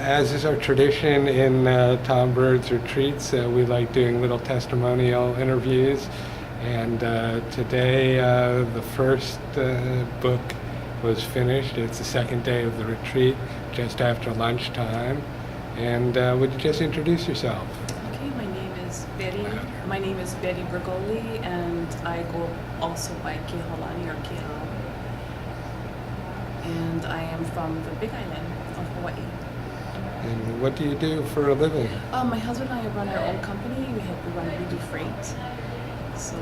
As is our tradition in Tom Bird's retreats, we like doing little testimonial interviews. And today, the first book was finished. It's the second day of the retreat, just after lunchtime. And would you just introduce yourself? Okay, my name is Betty. My name is Betty Bergoli, and I go also by Kehaulani or Kehau. And I am from the Big Island of Hawaii. And what do you do for a living? My husband and I run our own company. We do freight. So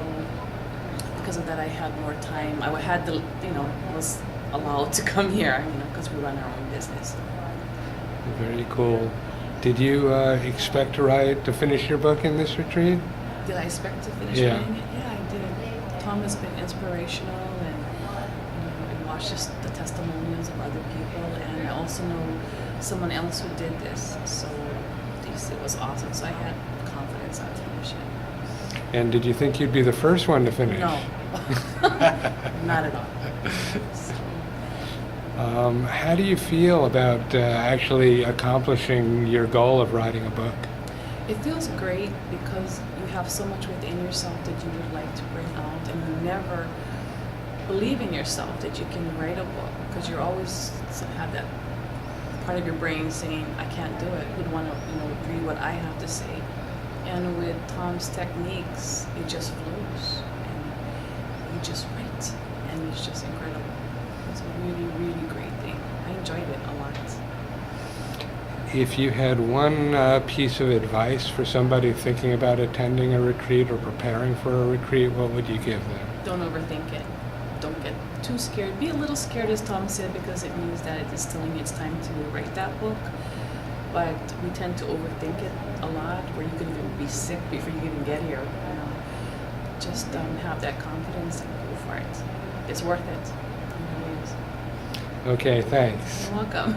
because of that, I had more time. I had the, was allowed to come here, because we run our own business. Very cool. Did you expect to finish your book in this retreat? Did I expect to finish Yeah. reading it? Yeah, I did. Tom has been inspirational, and I watched just the testimonials of other people, and I also know someone else who did this, so it was awesome. So I had confidence I'd finish it. And did you think you'd be the first one to finish? No, not at all. So, How do you feel about actually accomplishing your goal of writing a book? it feels great because you have so much within yourself that you would like to bring out, and you never believe in yourself that you can write a book because you're always have that part of your brain saying, I can't do it, would want to read what I have to say. And with Tom's techniques, it just flows, and you just write, and it's just incredible. It's a really, really great thing. I enjoyed it a lot. If you had one piece of advice for somebody thinking about attending a retreat or preparing for a retreat, what would you give them? Don't overthink it. Don't get too scared. Be a little scared, as Tom said, because it means that it is telling you it's time to write that book. But we tend to overthink it a lot, where you can even be sick before you even get here. Just have that confidence and go for it. It's worth it. It really is. Okay, thanks. You're welcome.